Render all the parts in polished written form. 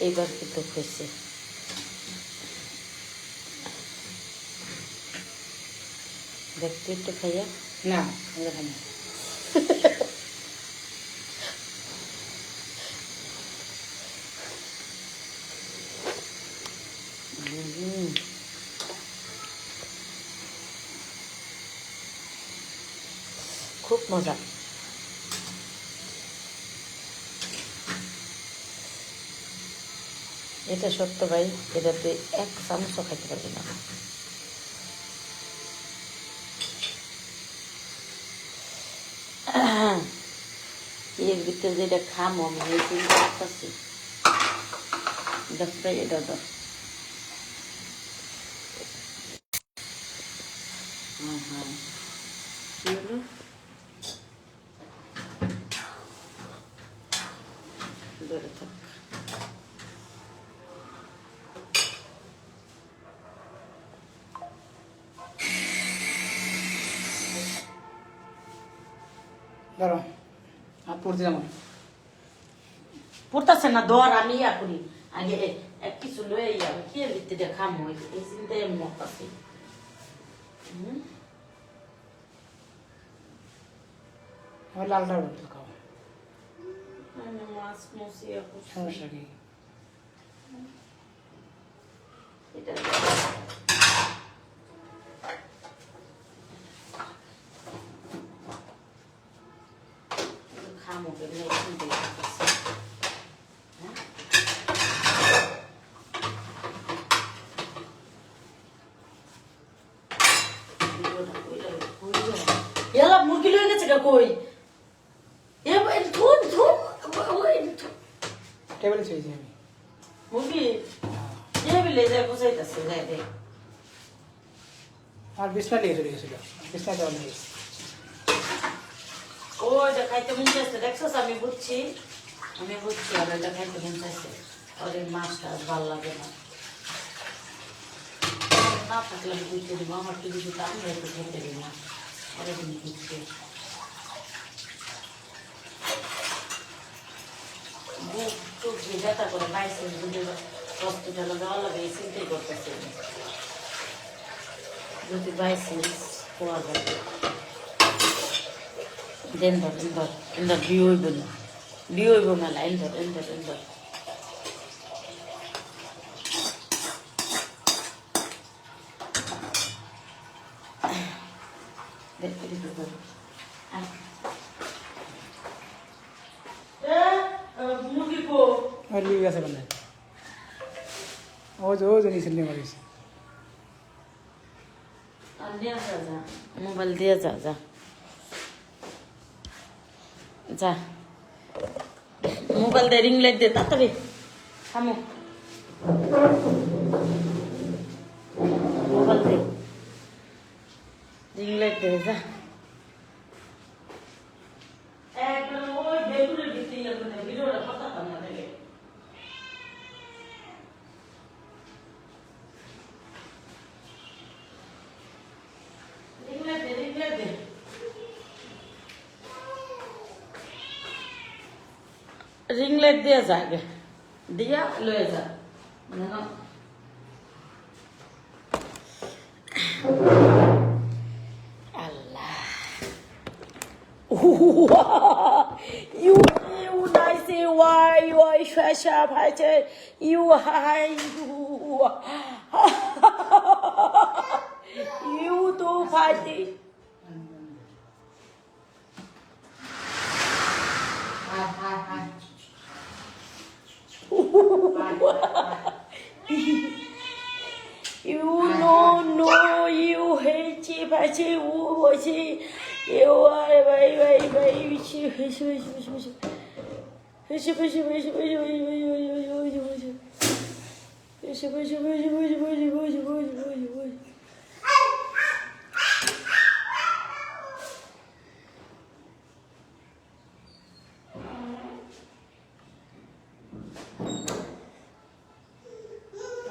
এইবার কিন্তু হয়েছে। দেখতে একটু খাইয়া না আমরা খাই না। খুব মজা। এটা সত্য ভাই, এটাতে এক চামচও খাইতে পারবি না। এর ভিতরে যেটা খামো আমি এই চিন্তা করতেছি। দেখতে এটা তো হ্যাঁ কি হলো, ধরে থাক। ধরো হাত পড়তে যাবো। পড়তেছে না, ধর আমি ইয়া করি আগে এক কিছু লয়ে যাবে কি এর ভিতরে খামো এই চিন্তায় আমি মরতাছি। আমার লালটা রোদ খাও, মাছ মসিয়া সমস্যা কি? এটা খামো কেন চিন্তাই করতেছি। এলা মুরগি লয়ে গেছে গা কই? ধুন ধুন টেবিলে চেয়েছি আমি। মুরগি টেবিলে যায় বসাইতেছে যায় দেখ। আর বিছনা নিয়ে চলে গেছিল, বিছনা দেওয়া নিয়ে গেছে। ওই যে খাইতে মন চাইছে দেখছস, আমি বুঝছি আর এটা খাইতে মন চাইছে। আর এই মাছটা আজ ভালো লাগে না, না থাকলে আমি বুঝতে দিব। আমার কি কিছু আমি একটু খেতে দিই না, আর তুমি বুঝতে বুক টুক যে ব্যথা করে বাইসে যদি হসপিটালে দেওয়া লাগে এই চিন্তাই করতেছে। যদি বাইসেন্স পাওয়া যাবে এন্দর বিয়ে হইব না, বিয়ে হইব মেলা এন্দর দেখতে দিতে পারবো। মুরগি কো আর লিয়ে গেছে বলে ও যে নিচে নিয়ে মারিছে। মোবাইল দিয়ে যা যা যা, মোবাইল দিয়ে রিং লাইট দিয়ে তাড়াতাড়ি থামো। মোবাইল দিয়ে রিং লাইট দিয়ে যা। রিং লাইট দিয়ে যা আগে, দিয়া লয়ে যা। আল্লাহ ইউ ইউ নাইসে ওয়াই ওয়াই শাশা ভাইছে ইউ হাই ইউ তো ফাইটি You no, you hate it, but you watch it. You are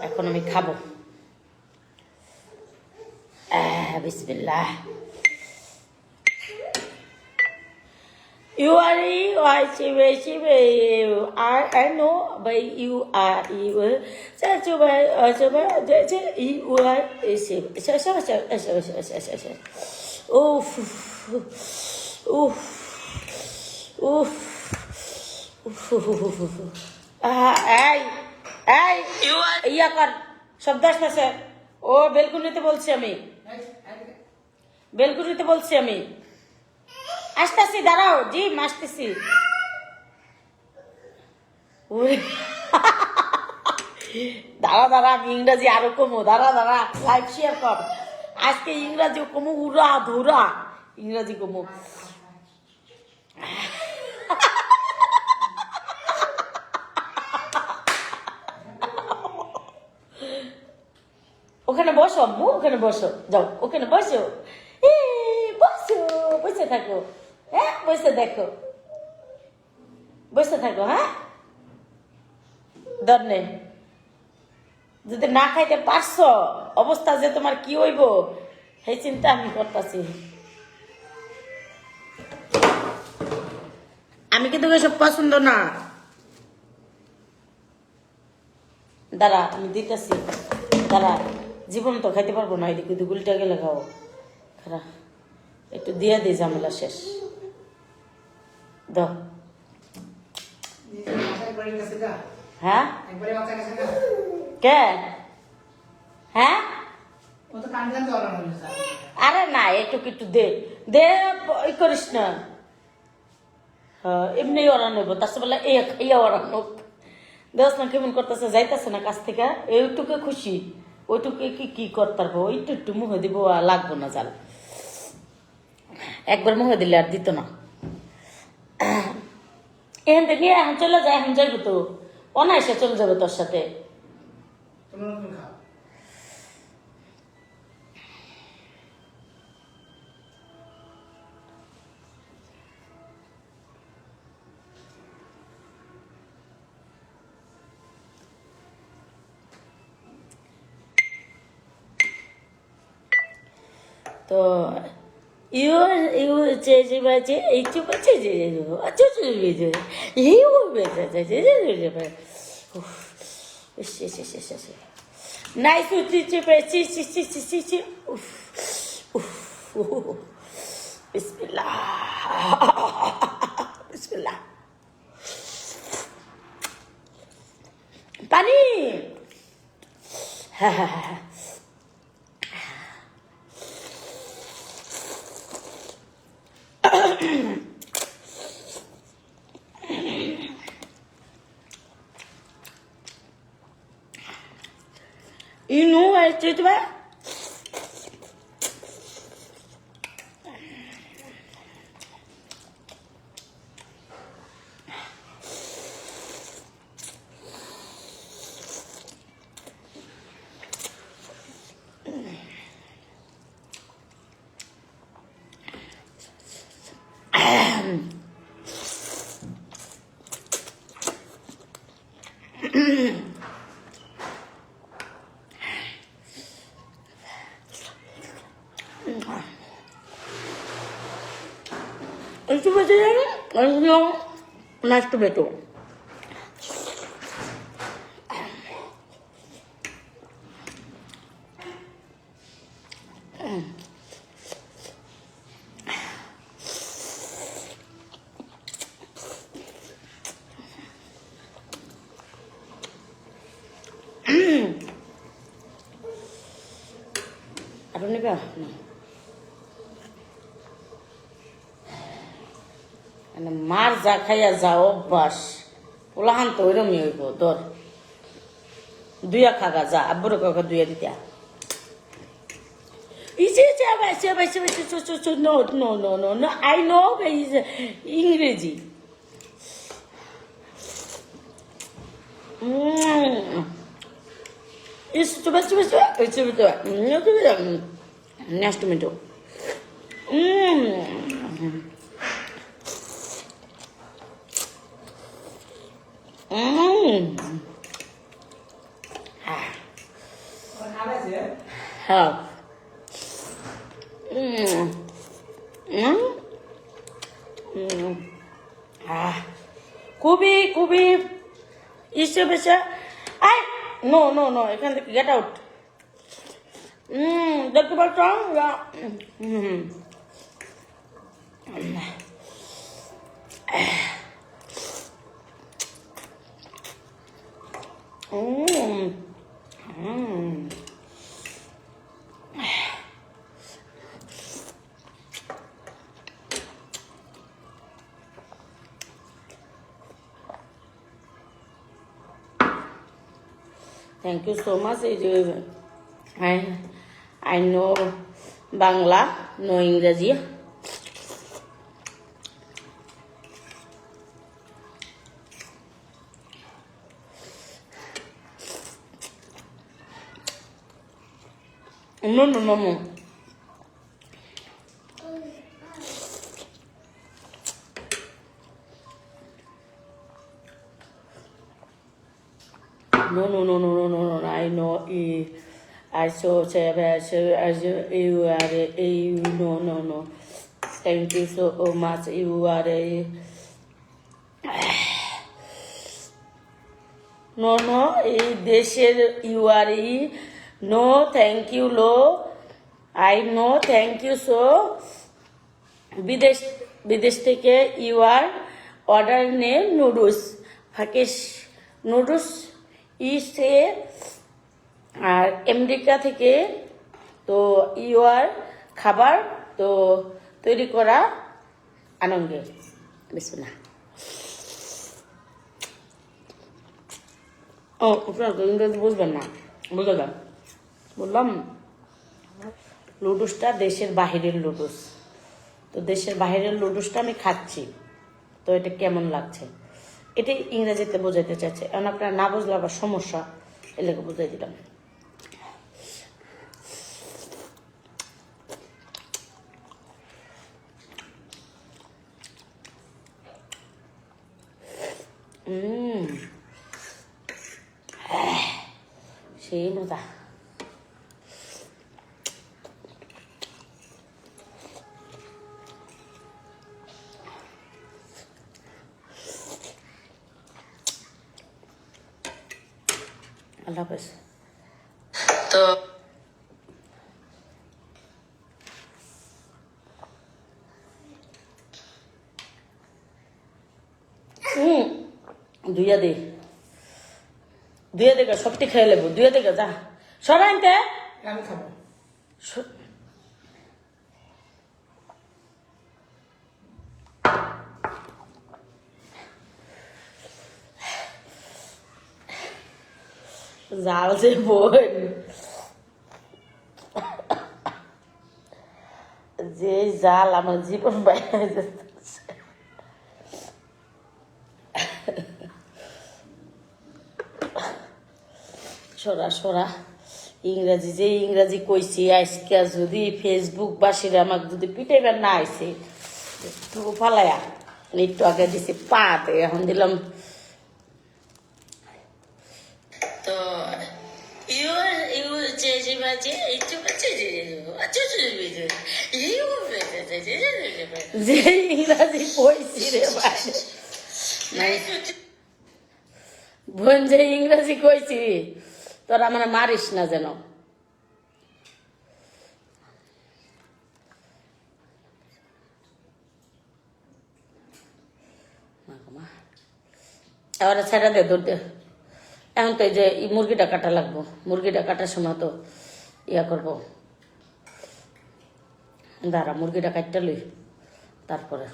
এখন আমি খাবো। বিসমিল্লাহ। You are I know, but you are you. Oof, oof, oof, এই এই ইয়া কর শব্দ আসতেছে ও বেলকুনিতে বলছি আমি বেলকুনিতে বলছি আমি আসতেছি দাঁড়াও জি আসতেছি দাঁড়া দাঁড়া আমি ইংরাজি আরো কমো দাঁড়া দাঁড়া লাইক শেয়ার কর আজকে ইংরাজি কমো উড়া ধুরা ইংরাজি কমো ওখানে বসো আম্মু ওখানে বসো যাও ওখানে বসো বসো বসে থাকো হ্যাঁ বসে দেখো বসে থাকো হ্যাঁ ধরনে যদি না খাইতে পারছো অবস্থা যে তোমার কি হইব সেই চিন্তা আমি করতেছি আমি কিন্তু এসব পছন্দ না দাঁড়া আমি দিতেছি দাঁড়া জীবন তো খাইতে পারবো না এদিকে দুগুলিটা গেলে খাও খারা একটু দিয়ে দিই ঝামেলা শেষ দাও হ্যাঁ কে হ্যাঁ আরে না একটু একটু দে দে ই করিস না এমনি ওরান হইব তার বলে ইয়া ওরান হোক দেখ না কেমন করতেছে যাইতেছে না কাছ থেকে এইটুকু খুশি ওইটুকু কি করতে পারবো ওইটু একটু মুখে দিব আর লাগবো না জাল একবার মুখে দিলে আর দিত না এখান থেকে এখন চলে যায় এখন যাইবো তো অনায়াসে চলে যাবে তোর সাথে তো ইউ যে বাজে এইটু বাজে যে Nice to teach you, Bismillah. Bismillah. Pani. You know what I did about? Itu bacanya, nice tomato. Apa nih kak? মার যা খাইয়া যা অভ্যাস ওলাহান তো ওইরমই হইব তোর দুইয়া খাগা যা আব্বুর কাকা দুইয়া দিতা নো আই নো ইংরেজি নেক্সট মিনিট হ্যাঁ বেশে আই নো নো নো এখান থেকে গেট আউট দেখতে পাচ্ছ থ্যাংক ইউ সো মাচ এই যে I know Bangla, no ইংরেজি no no no no no no no no no no no I know I saw you are no no no thank you so much you are no no এই দেশের you are no thank you lo I know thank you so বিদেশ বিদেশ থেকে you are order নে noodles ফাকেশ noodles ইসে আর America থেকে তো UR খাবার তো তৈরি করা আনন্দে বিসমিল্লাহ ও আপনারা তো ইংরেজি বুঝবেন না বুঝে যান বললাম লুডুসটা দেশের বাহিরের লুডুস তো দেশের বাহিরের লুডুসটা আমি খাচ্ছি তো এটা কেমন লাগছে এটাই ইংরেজিতে বোঝাইতে চাইছে এখন আপনারা না বুঝলে আবার সমস্যা এলাকা বুঝাই দিলাম সেই মজা আল্লাহ হাফেজ তো দুইয়া দে সবটি খেয়ে নেবো দুইয়া দে যা সরাইতে আমি খাবো জাল যে বোন যে জাল আমার জীবন বাইরে যেতেছে সরা সরা ইংরাজি যে ইংরাজি কইছি আজকে যদি ফেসবুক বাসীরা আমাকে যদি পিটাইবার না আইছে একটু ফালায়া একটু আগে দিছি পাতে এখন দিলাম তো যে ইংরাজি কইছি রে ভাই বোন যে ইংরাজি কইছি তোরা মানে মারিস না যেন এবার ছেড়ে দে দৌড় দে এখন তো এই যে মুরগিটা কাটা লাগবো মুরগিটা কাটার সময় তো ইয়া করবো দাঁড়া মুরগিটা কাটতে লই তারপরে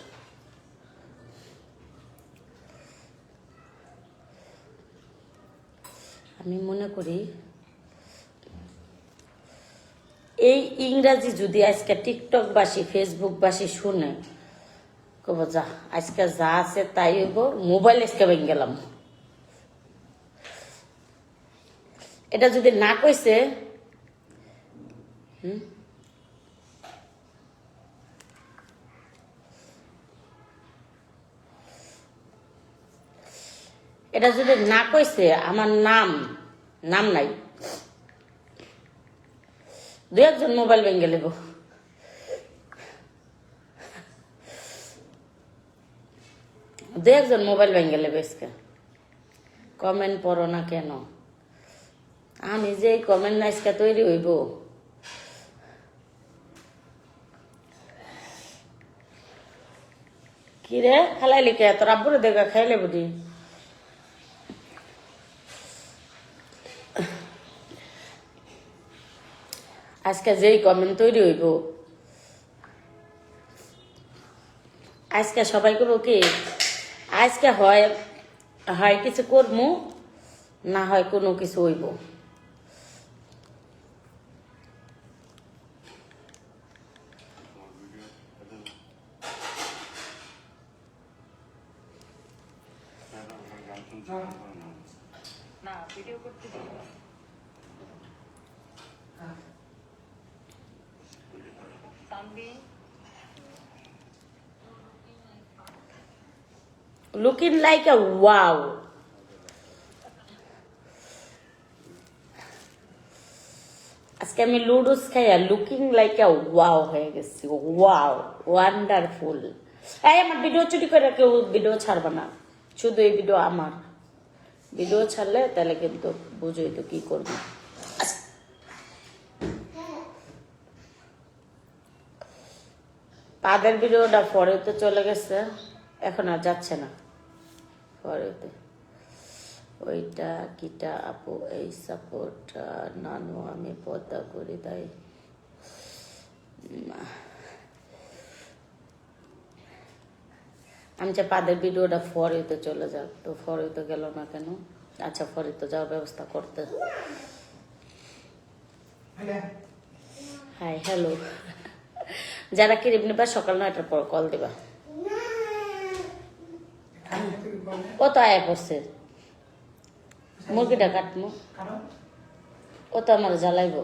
আমি মনে করি এই ইংরাজি যদি আজকে টিকটক বাসী ফেসবুক বাসী শুনে কব যা আজকে যা আছে তাই হইব মোবাইল আজকে ভেঙে গেলাম এটা যদি না কইছে এটা যদি না কইছে আমার নাম নাই দু একজন মোবাইল ভেঙে লেব দু একজন মোবাইল ভেঙে লেবে আজকে কমেন্ট পড়ো না কেন? আমি যে কমেন্ট আজকে তৈরি হইব। কি রে খালাইলি কে? তোর আব্বুরে দেখা খাইলে বুঝি। আজকে যেই কমেন্ট তৈরি হইব, আজকে সবাই করবো কি, আজকে হয় হয় কিছু করবো, না হয় কোনো কিছু হইব। না ভিডিও করতে দিই না। তানভি লুকিং লাইক আ ওয়াও। আজকে আমি লুডুস খাইয়া লুকিং লাইক আ ওয়াও হয়ে গেছি। Wow, wonderful. এই আমার ভিডিও চুরি করে কেউ ভিডিও ছাড়বে না, শুধু এই ভিডিও আমার। ভিডিও ছাড়লে তাহলে কিন্তু বুঝোই তো কি করবো। পাদের ভিডিওটা পরে তো চলে গেছে, এখন আর যাচ্ছে না পরেতে। ওইটা কিটা আপু এই সাপোর্ট নানু আমি পদ্মা করি তাই। আমি যে পাদের ভিডিওটা পরে তো চলে যাক, তো পরে তো গেল না কেন? আচ্ছা পরে তো যাওয়ার ব্যবস্থা করতে। হাই হ্যালো, যারা ক্রিম নিবা সকাল 9টার পর কল দিবা। ও তো আয়া পড়ছে, মুরগিটা কাটমু, ও তো আমার জ্বালাইব।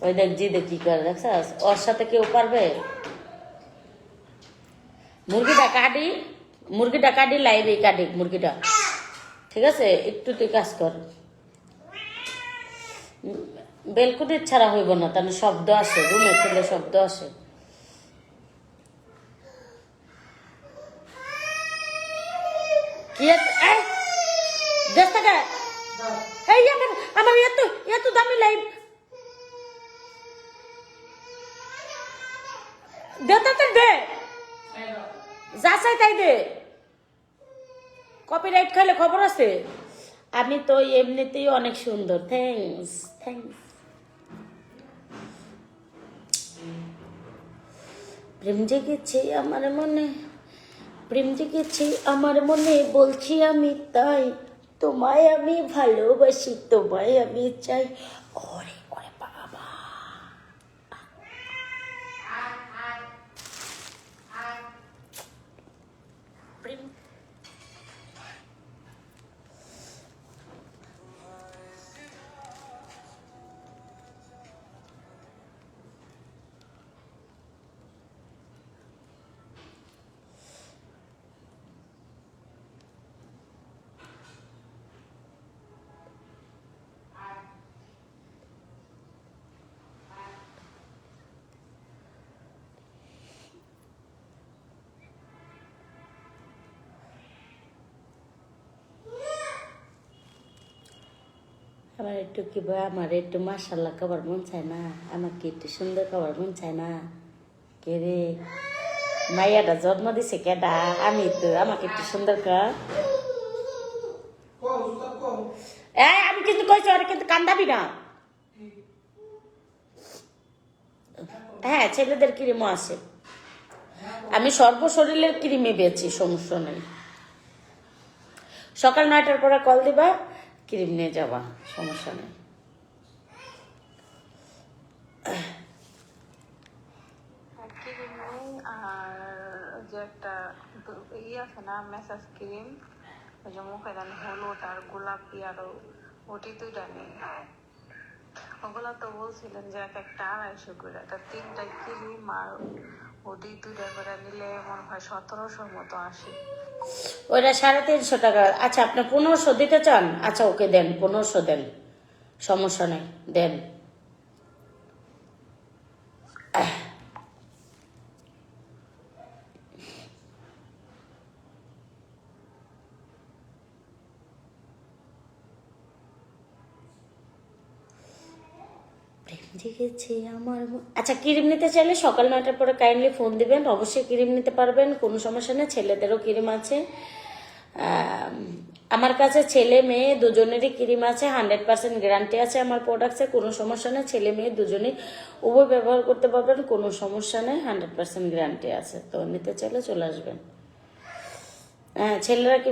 ওই দেখ জি দেখি করে দেখছাস, ওর সাথে কেউ পারবে? মুরগিটা কাটি লাইবে কাটি মুরগিটা, ঠিক আছে? একটু তুই কাজ কর। বেলকুনির ছাড়া হইব না, তাহলে শব্দ আসে, রুমে খুলে শব্দ আসে। কি দেশ থেকে এই আমার আমার এত এত দামি লাইভ দে তো দে, যা চাই তাই দে। কপিরাইট খাইলে খবর আছে। আমি তো এমনিতেই অনেক সুন্দর। Thanks thanks. প্রেম জেগেছে আমার মনে, প্রেম জেগেছে আমার মনে, বলছি আমি তাই। তোমায় আমি ভালোবাসি, তোমায় আমি চাই। ওরে ওরে বাবা, প্রেম আমার একটু কি ভাই, আমার একটু মাশাল্লাহ খাবার মন চায় না? আমাকে একটু সুন্দর খাবার মন চায় না? কে রে মাইয়াটা জন্ম দিছে কেডা? আমি তো, আমাকে একটু সুন্দর খা। এই আমি কিন্তু কইছি ওরা কিন্তু কান্দাবি না। হ্যাঁ ছেলেদের ক্রিমও আছে, আমি সর্বশরীরের ক্রিমে বেচি, সমস্যা নেই। সকাল 9টার পরে কল দিবা, ক্রিম নিয়ে যাবা, সমস্যা নেই। ক্রিম নেই, আর যে একটা আছে না মেসাজ ক্রিম, ওই যে মুখে দেন হলুদ আর গোলাপি, আর ওটি দুইটা নেই। ওগুলা তো বলছিলেন যে এক একটা 250 করে, এটা 3টা ক্রিম আর ওটি দুইটা করে নিলে মনে হয় 1700 মতো আসে। ওইটা 350 টাকা। আচ্ছা আপনি 1500 দিতে চান? আচ্ছা ওকে দেন, 1500 দেন, সমস্যা নেই, দেন। জেগেছে আমার আচ্ছা, ক্রিম নিতে চাইলে সকাল 9টার পরে কাইন্ডলি ফোন দিবেন, অবশ্যই ক্রিম নিতে পারবেন, কোনো সমস্যা নেই। ছেলেদেরও ক্রিম আছে, আমার কাছে ছেলে মেয়ে দুজনেরই ক্রিম আছে, 100% গ্যারান্টি আছে আমার প্রোডাক্টসে, কোনো সমস্যা নেই। ছেলে মেয়ে দুজনেই উভয় ব্যবহার করতে পারবেন, কোনো সমস্যা নেই, 100% গ্যারান্টি আছে। তো নিতে চাইলে চলে আসবেন। হ্যাঁ, ছেলেরা কি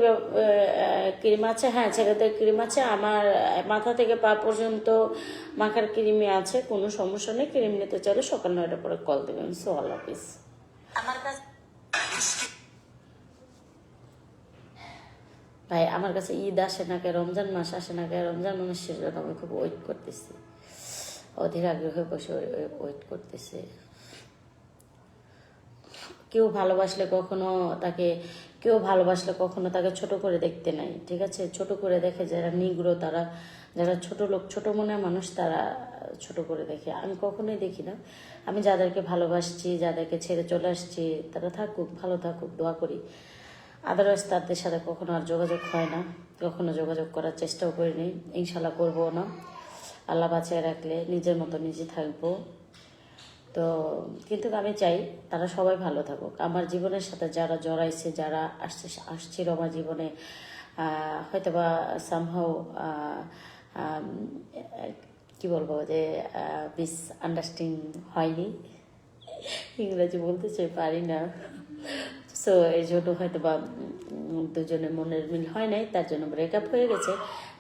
ক্রিম আছে? হ্যাঁ, ছেলেদের ক্রিম আছে, আমার মাথা থেকে পা পর্যন্ত মাখার ক্রিমই আছে, কোনো সমস্যা নেই। ক্রিম নিতে চাইলে সকাল 9টার পরে কল দেবেন। সো অল অফিস আমার কাছে ভাই, আমার কাছে ঈদ আসে না কে, রমজান মাস আসে না কে, রমজান মাসের জন্য আমি খুব ওয়েট করতেছি, অধীর আগ্রহে বসে ওয়েট করতেছি। কেউ ভালোবাসলে কখনো তাকে ছোট করে দেখতে নাই, ঠিক আছে? ছোট করে দেখে যারা নিগ্রো, তারা যারা ছোট লোক, ছোট মনের মানুষ, তারা ছোট করে দেখে। আমি কখনোই দেখি না। আমি যাদেরকে ভালোবাসছি, যাদেরকে ছেড়ে চলে আসছি, তারা থাকুক, ভালো থাকুক, দোয়া করি। আদারওয়াইজ তাদের সাথে কখনো আর যোগাযোগ হয় না, কখনো যোগাযোগ করার চেষ্টাও করিনি, ইনশাল্লাহ করবো না। আল্লাহ বাঁচিয়ে রাখলে নিজের মতো নিজে থাকবো। তো কিন্তু আমি চাই তারা সবাই ভালো থাকুক। আমার জীবনের সাথে যারা জড়াইছে, যারা আসছিল আমার জীবনে, হয়তো বা সামহাও কি বলবো, যে মিস আন্ডারস্ট্যান্ডিং হয়নি, ইংরেজি বলতে চাই, পারি না। সো এই জন্য হয়তো বা দুজনের মনের মিল হয় নাই, তার জন্য ব্রেকআপ হয়ে গেছে।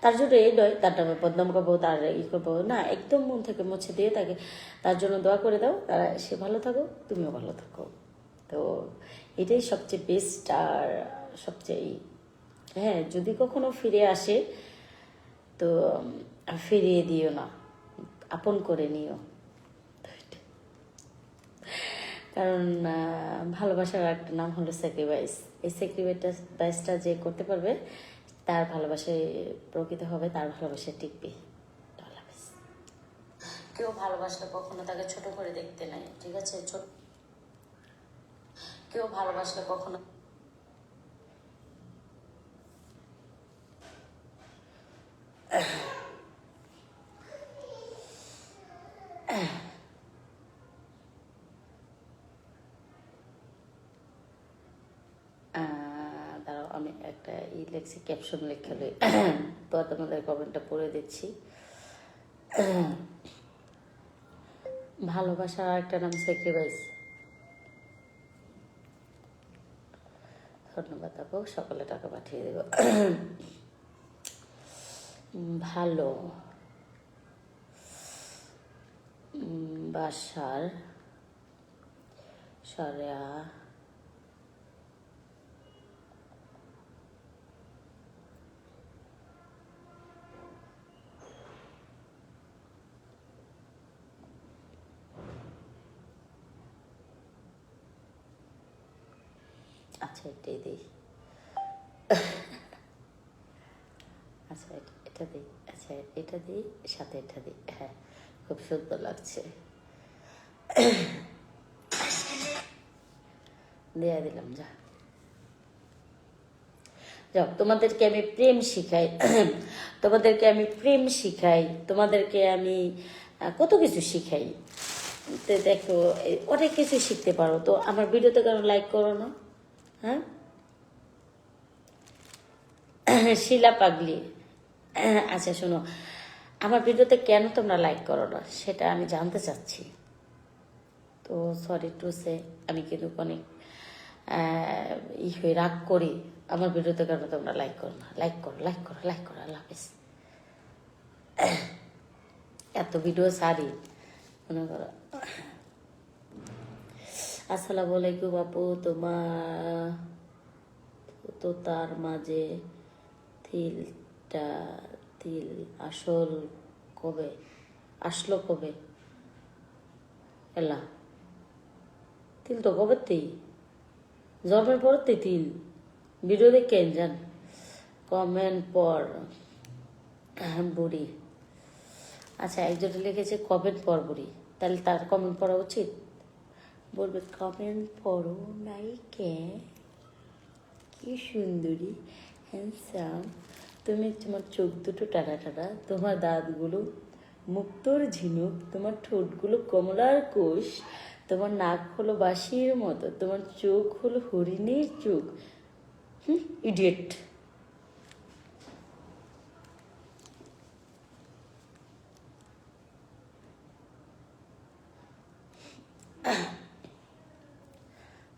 তার জন্য এই নয় তার নামে বদনাম করবো, তার করবো না, একদম মন থেকে মুছে দিয়ে তাকে তার জন্য দোয়া করে দাও, তারা সে ভালো থাকো, তুমিও ভালো থাকো। তো এটাই সবচেয়ে বেস্ট। আর সবচেয়ে হ্যাঁ, যদি কখনো ফিরে আসে তো ফিরিয়ে দিও না, আপন করে নিও। কারণ ভালোবাসার একটা নাম হলো স্যাক্রিফাইস। এই স্যাক্রিফাইসটা যে করতে পারবে তার ভালোবাসায় প্রকৃত হবে, তার ভালোবাসায় টিকবে। কেউ ভালোবাসলে কখনো তাকে ছোট করে দেখতে নাই, ঠিক আছে? কেউ ভালোবাসলে কখনো দাঁড়াও, আমি একটা লেখছি, ক্যাপশন লেখা লই, তো তোমাদের কমেন্টটা পড়ে দিচ্ছি। ভালোবাসার একটা নাম স্যাক্রিফাইস। ধন্যবাদ আপু, সকালে টাকা পাঠিয়ে দেব। ভালো বাসার সরা আচ্ছা, এটাই দিই। আচ্ছা, এটা দিই। আচ্ছা, এটা দিই, সাথে এটা দিই। হ্যাঁ, খুব সুন্দর লাগছে, দেয়া দিলাম। যাও, তোমাদেরকে আমি প্রেম শিখাই, তোমাদেরকে আমি কত কিছু শিখাই। তো দেখো, অনেক কিছু শিখতে পারো। তো আমার ভিডিওতে কেন লাইক করো না? হ্যাঁ, শিলা পাগলি। আচ্ছা শোনো, আমার ভিডিওতে কেন তোমরা লাইক করো না সেটা আমি জানতে চাচ্ছি। তো সরি টু সে, আমি কিন্তু অনেক হয়ে রাগ করি। আমার ভিডিওতে কেন তোমরা লাইক করো না? লাইক করো, লাইক করো, লাইক করো। আল্লাহ হাফিজ। এত ভিডিও সারি, মনে করো। আসসালামু আলাইকুম আপু, তোমার তো তার মাঝে তিল আসলো কবে? এলা তিল তো কবেতেই, জন্মের পরেতেই তিল। ভিডিও দেখেন যান, কমেন্ট পর বুড়ি। আচ্ছা, একজনে লিখেছে কমেন্ট পর বুড়ি, তাহলে তার কমেন্ট পড়া উচিত। বলবে কমেন্ট পড়ো নাই কে, কি সুন্দরী, হ্যান্ডসাম তুমি, তোমার চোখ দুটো টানা টানা, তোমার দাঁতগুলো মুক্তোর ঝিনুক, তোমার ঠোঁটগুলো কমলার কোষ, তোমার নাক হলো বাঁশির মতো, তোমার চোখ হলো হরিণের চোখ। ইডিয়েট।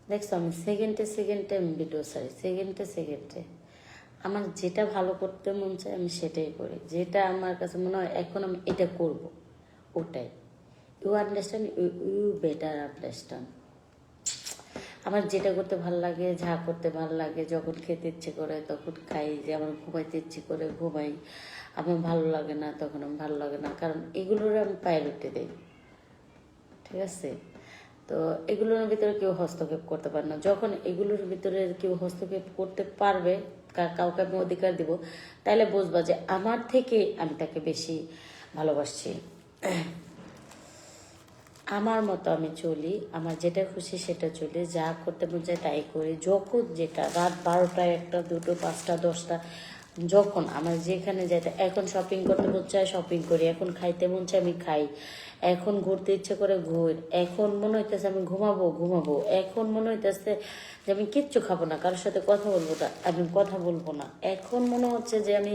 দেখছো আমি সেকেন্ডে আমি ভিডিও ছাড়ি, সেকেন্ডে আমার যেটা ভালো করতে মন চায় আমি সেটাই করি, যেটা আমার কাছে মনে হয় এখন আমি এটা করব, ওটাই। You understand, you better understand. আমার যেটা করতে ভালো লাগে, যা করতে ভালো লাগে, যখন খেতে ইচ্ছে করে তখন খাই, যে আমার ঘুমাইতে ইচ্ছে করে ঘুমাই, আমার ভালো লাগে না তখন আমি ভালো লাগে না, কারণ এগুলোর আমি প্রায়োরিটি দিই। ঠিক আছে, তো এগুলোর ভিতরে কেউ হস্তক্ষেপ করতে পারে না। যখন এগুলোর ভিতরে কেউ হস্তক্ষেপ করতে পারবে, কাউকে আমি অধিকার দিব, তাহলে বুঝবা যে আমার থেকে আমি তাকে বেশি ভালোবাসছি। আমার মতো আমি চলি, আমার যেটা খুশি সেটা চলি, যা করতে মন চায় তাই করি, যখন যেটা, রাত 12টা 1টা 2টো 5টা 10টা, যখন আমার যেখানে যাইতে, এখন শপিং করতে মন চায় শপিং করি, এখন খাইতে মন চায় আমি খাই, এখন ঘুরতে ইচ্ছে করে ঘুর, এখন মনে হইতেছে আমি ঘুমাবো, এখন মনে হইতেছে যে আমি কিচ্ছু খাবো না, কারোর সাথে কথা বলবো না, আমি কথা বলবো না, এখন মনে হচ্ছে যে আমি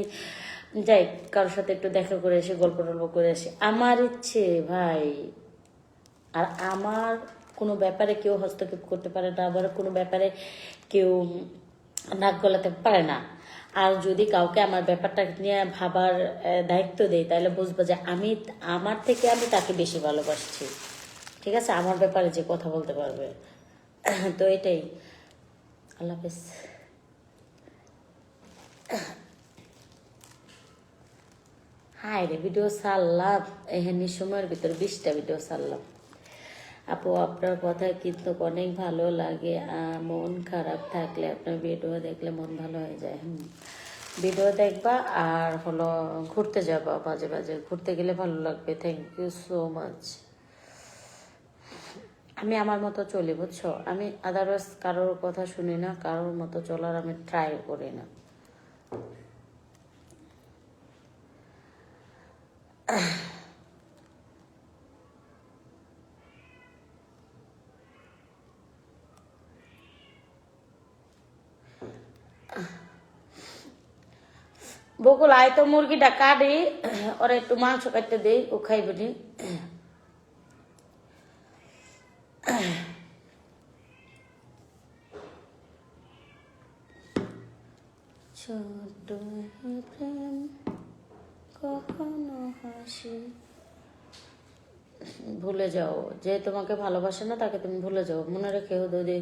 যাই কারোর সাথে একটু দেখা করে আসি, গল্প টল্প করে আসি। আমার ইচ্ছে ভাই। আর আমার কোনো ব্যাপারে কেউ হস্তক্ষেপ করতে পারে না, আবার কোনো ব্যাপারে কেউ নাক গলাতে পারে না। আর যদি কাউকে আমার ব্যাপারটা নিয়ে ভাবার দায়িত্ব দেয়, তাহলে বুঝবো যে আমি আমার থেকে আমি তাকে বেশি ভালোবাসছি। ঠিক আছে, আমার ব্যাপারে যে কথা বলতে পারবে। তো এটাই। আল্লাহ হাফেজ। হাই রে, ভিডিও ছাড়লাম এখানে সময়ের ভিতরে 20টা ভিডিও ছাড়লাম। আপু আপনার কথা কিন্তু অনেক ভালো লাগে, মন খারাপ থাকলে আপনার ভিডিও দেখলে মন ভালো হয়ে যায়। ভিডিও দেখবা আর হলো ঘুরতে যাবা, মাঝে মাঝে ঘুরতে গেলে ভালো লাগবে। Thank you so much. আমি আমার মতো চলি, বুঝছো, আমি আদারওয়াইজ কারোর কথা শুনি না, কারোর মতো চলার আমি ট্রাই করি না। বকুল আয় তো, মুরগিটা কাটি, ওরা একটু মাংস কাটতে দেই, ও খাইবে নি। ছোট প্রেম কখনো হাসি, ভুলে যাও যে তোমাকে ভালোবাসে না তাকে তুমি ভুলে যাও, মনে রেখে যদি।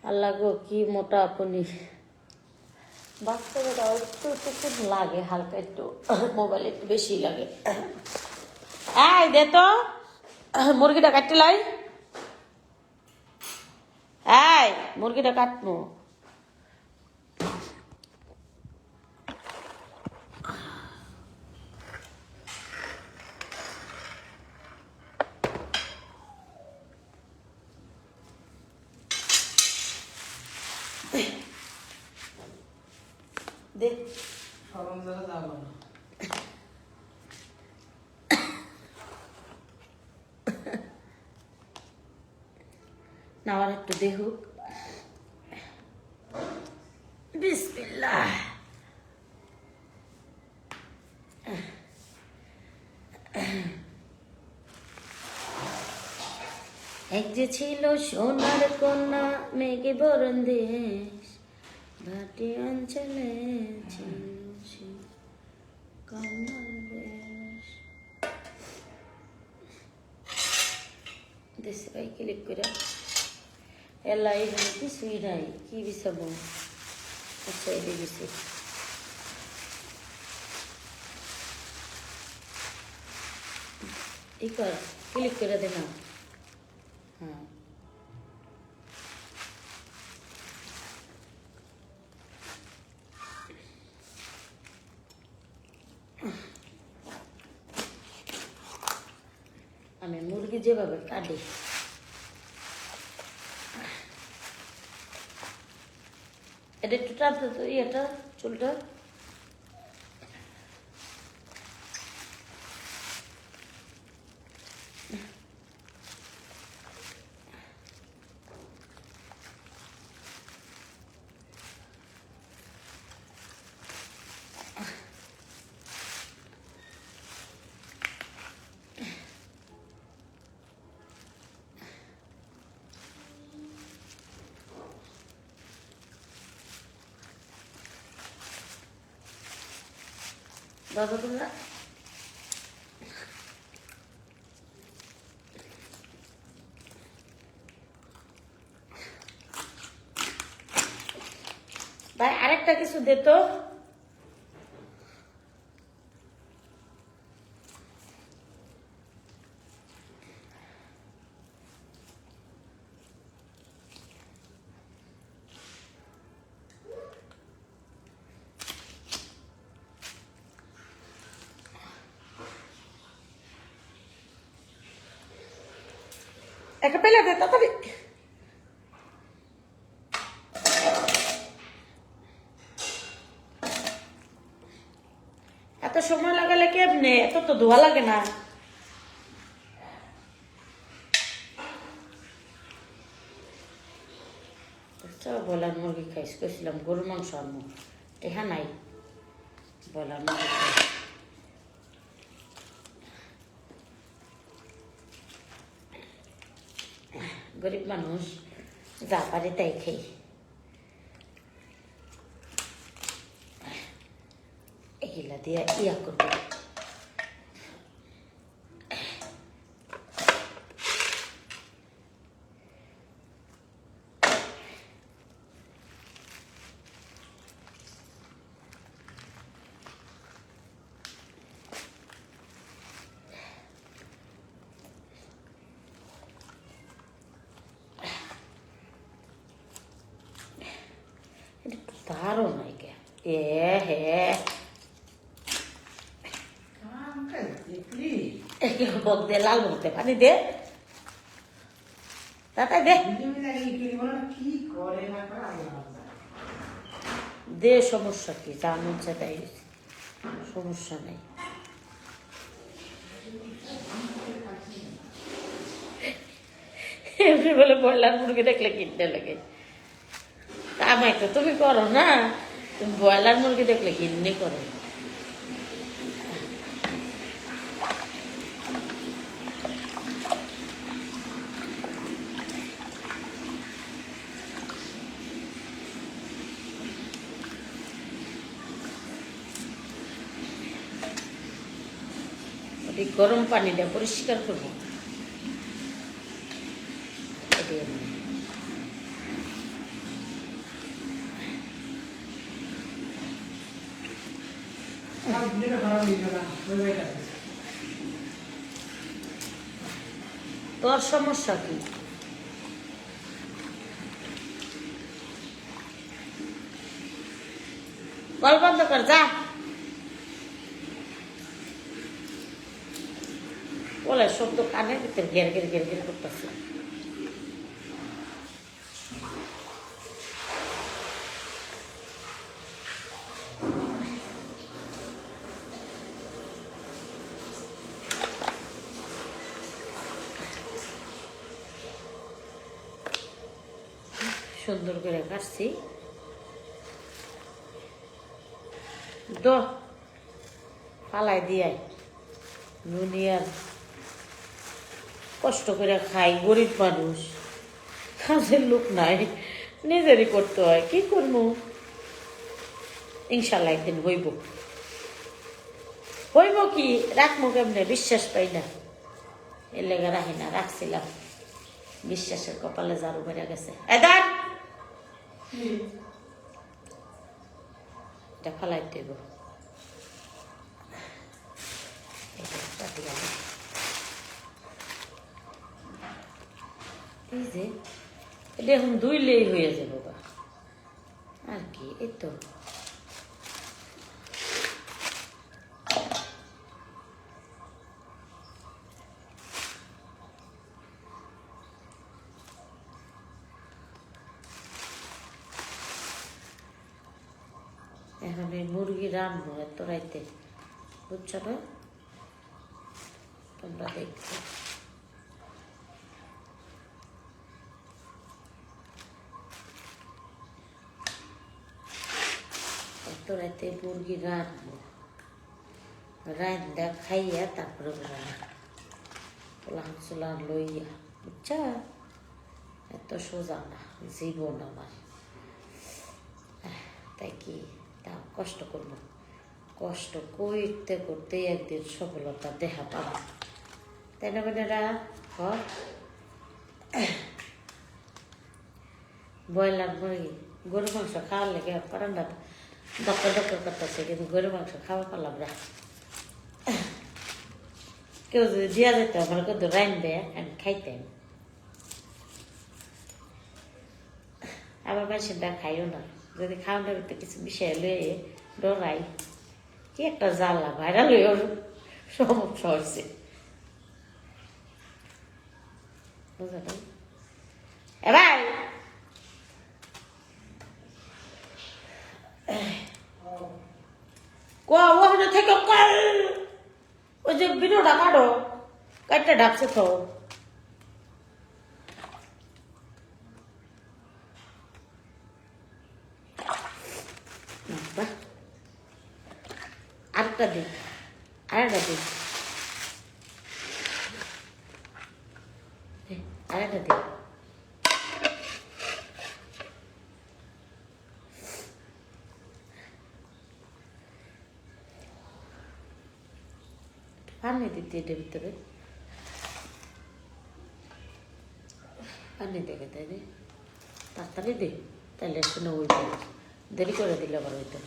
আল্লাহ গো কি মোটা আপনি। বাস্তবে একটু একটু লাগে, হালকা একটু, মোবাইল একটু বেশি লাগে। এই দে তো মুরগিটা কাটতে লাই, এই মুরগিটা কাটবো। দে সরম জায়গা যাবো না। না, আমার একটু দেহ। বিসমিল্লাহ। এক যে ছিল সোনার কন্যা, মেঘে বরণ দেশ, ভাটি অঞ্চলে ছিল সে কন্যার দেশ। দেশে ভাই ক্লিক করে এলাই এখানে কিছুই নাই, কি বিছাবো। আচ্ছা এদিকে গেছি। ই কর, ক্লিক করে দে না। হ্যাঁ, আমি মুরগি যেভাবে কাটি, এটা একটু টানতে তো, ইয়েটা চুলটা। দাদা তোমরা ভাই আরেকটা কিছু দে তো। একটা পেলে দে তাড়াতাড়ি। এত সময় লাগালে কেমনে? এত তো ধোয়া লাগে না। ব্রয়লার মুরগি খাইস কইছিলাম গরুর মাংস আনবো, টেহা নাই। ব্রয়লার মুরগি খাই। গরিব মানুষ যা পারে তাই খাই। এগুলা দিয়ে ইয়া করবো। তারও নাই কে এ হে বক দে, লাল বক দে, পানি দে তাতাই দে দে। সমস্যা কি? যা মন চায় তাই সমস্যা নাই। এমনি বলে ব্রয়লার মুরগি দেখলে কিনতে লাগে। কামাই তো তুমি করো না, তুমি ব্রয়লার মুরগি দেখলে কিনে করো। গরম পানি দিয়ে পরিষ্কার করবো। তোর সমস্যা কি? কল বন্ধ কর যা। বলে শব্দ কানের ভিতরে ঘের ঘের ঘের ঘের করতেছে। সুন্দর করে কাটছি। দো ফালাই দিয়াই নুনিয়ার কষ্ট করে খাই, গরিব মানুষ, কাজের লোক নাই, নিজেরই করতে হয়। কি করবো? ইনশাল্লাহ একদিন হইব। হইব কি রাখবো কেমনে? বিশ্বাস পাই না, এর লেগে রাখি না। রাখছিলাম, বিশ্বাসের কপালে ঝাড়ু বেড়ে গেছে। এদার এটা ফালাই দেব। এই যে এটা এখন ধুইলেই হয়ে যাবে বা আর কি। এই তো এখন এই মুরগি রান্নবো এত রাইতে, বুঝছো না? তোমরা দেখছো এত রাইতে মুরগি রান্নবো, রান্দা খাইয়া তারপরে পোলান চোলান লইয়া, বুঝছা? এত সোজা না জীবন আমার। তাই কি তা কষ্ট করবো, কষ্ট করতে করতেই একদিন সফলতা দেখা পাবো, তাই না বোনেরা? ব্রয়লার মুরগি গরু মাংস খাওয়ার লেগে পারান্ডা ডক্টর ডক্টর করতেছে, কিন্তু গরু মাংস খাওয়া পারলাম না। কেউ যদি দিয়া যেত আমার কিন্তু রাইনবে আমি খাইতেন। আবার মেশিনটা খাইও না, যদি খাওয়ানোর ভিতরে কিছু বিষয় লয়ে ডরাই, কি একটা জ্বালা ভাইরাল হয়ে সমস্যা হয়েছে, বুঝলেন? এবার ওখানে থেকে ওই যে ভিডিওটা কাটো, কাটটা ঢাকছে তো। আরেকটা দিন, আরেকটা দিন, আরেকটা দিন। পানি দিতে এটার ভিতরে পানি দেখে তাই রে, তাড়াতাড়ি দে, তাহলে শুনে ওই দেরি করে দিলে আবার ওইতে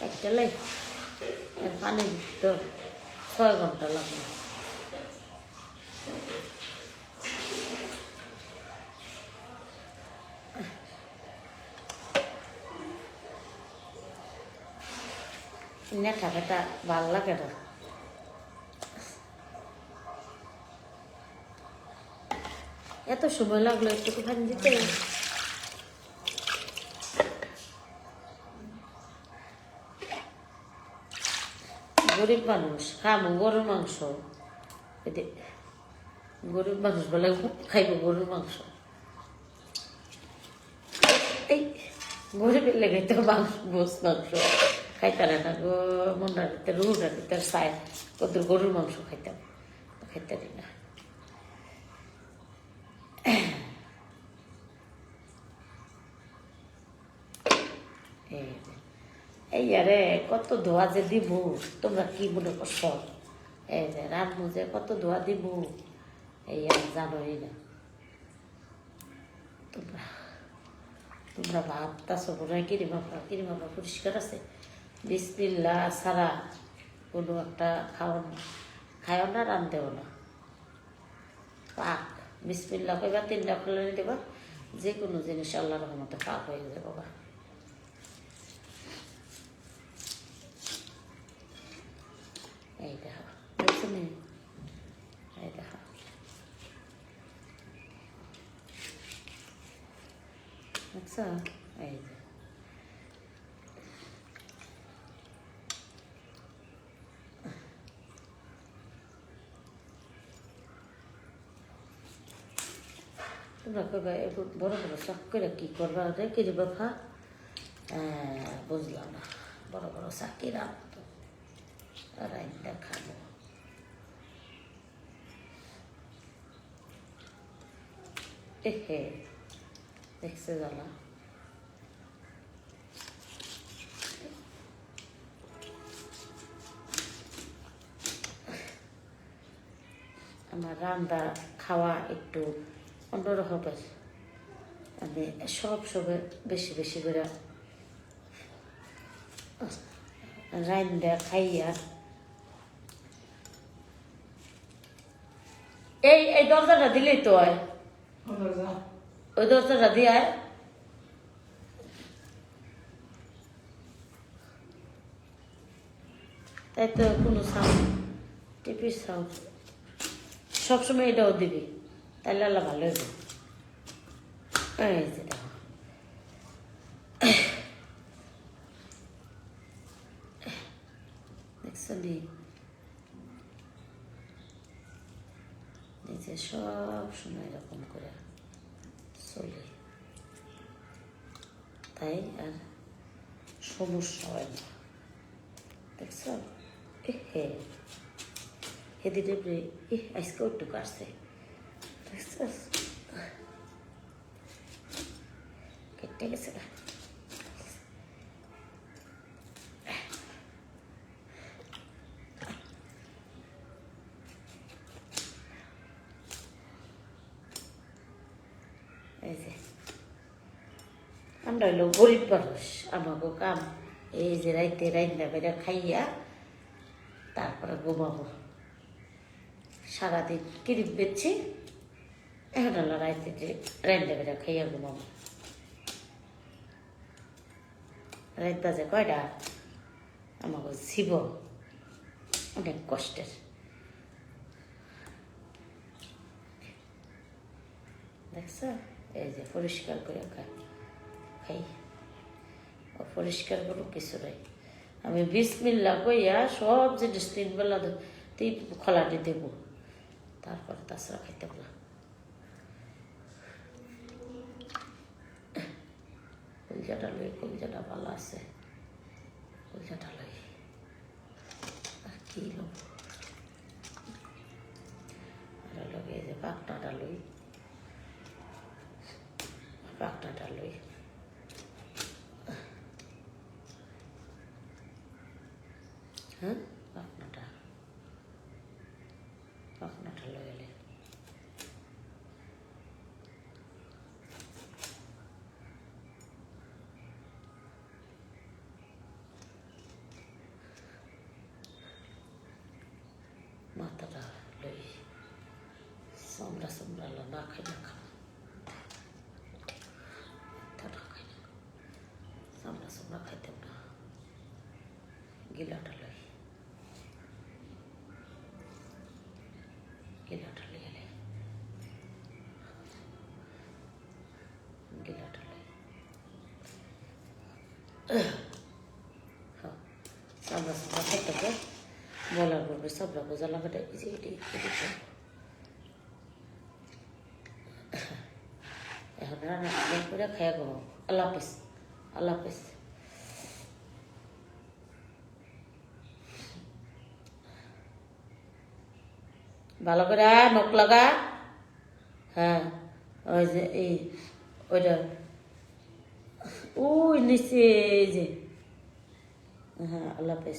একটা লাই পানি দিতে 6 ঘন্টা লাগবে। নেটা ফেটা ভাল লাগে না। এত সময় লাগলো একটু পানি দিতে। গরিব মানুষ খাবো গরুর মাংস, গরিব মানুষ বলে খাইব গরুর মাংস। এই গরিবের লেগে তো মাংস গোস মাংস খাইতারে না গো, মন্ডার ভিতরে রুটার ভিতরে চাই কত গরুর মাংস খাইতাম, খাইতারি না। এই আরে কত ধোয়া যে দিব, তোমরা কি মনে করছো? এই যে রান্নু যে কত ধোয়া দিব, এই আর জানোই না তোমরা। তোমরা ভাবতাছো বোধ হয় কিরিমাপা পরিষ্কার আছে, বিসমিল্লাহ ছাড়া কোনো একটা খাও না, রান্ধেও না। পাক বিসমিল্লাহ কইবা, 3টা খুলে দেবা, যে কোনো জিনিস আল্লাহর রহমতে পাক হয়ে যাবে বাবা। এই দেখো দেখছো নি, এই দেখো দেখছো, এই যে তোমরা কইবা বড় বড় শখ করে কি করবা রে, কি রে বাবা? বুঝলাম না, বড় বড় চাকি রাখতো রাইন্দা খাবো। হে দেখছে জ্বালা। আমার রান্না খাওয়া একটু অন্যরকম, আমি সব বেশি বেশি করে রান্না খাইয়া। এই দরজাটা দিলেই তো হয়, ওই দরজাটা দিয়ে তাই তো কোনো সাউন্ড টিপির সাউন্ড সবসময় এটাও দিবি, তাহলে আল্লাহ ভালো হইব। এই যে দেখো দেখছো নি, নিজে সব সময় এরকম করে চলে, তাই আর সমস্যা হয় না। দেখছো হেদিনে আজকে একটু কাটছে, দেখছো ঠিক আছে গা। এই যে আমরা হইলো গরিব মানুষ, আমাকে কাম এই যে রাইতে রাইন্দা বেড়া খাইয়া তারপরে ঘুমাবো। সারাদিন কিরিপ বেচছি, এখন হলো রাইতে যে রাইন্দা বেড়া খাইয়া ঘুমাবো। রাইত বাজে কয়টা, আমাকে ছিব অনেক কষ্টের। দেখছ, এই যে পরিষ্কার করে খাই, অপরিষ্কার কোনো কিছু নাই। আমি বিসমিল্লাহ কইয়া সব জিনিস 3 বেলা খোলাটি দেব, তারপরে তাছাড়া খাইতে না। কলজাটা লই, কলজাটা ভালো আছে, কলজাটা লই। আর কি লোক, আর লগে এই যে পাকনাটা লই, পাকনাটা লই। হ্যাঁ, পাকনাটা লই এলে মাথাটা লই। চামড়া চামড়া না খাই না খাম, মাথাটা খাই না, চামড়া চামড়া খাইতাম না। গিলাটা লই, গিলাটা লই এলে, গিলাটা লই। হ্যাঁ, চামড়া চামড়া খাইতে বলার পড়বে, চামড়া বোঝা লাগাটা এই যে এটি এখন রান্না করে খাইয়া ঘুমাবো। আল্লাহ হাফেজ, আল্লাহ হাফেজ। ভালো করে নখ লাগা। হ্যাঁ, ওই যে এই ওইটা ওই নিচে, এই যে। হ্যাঁ, আল্লাহ হাফেজ।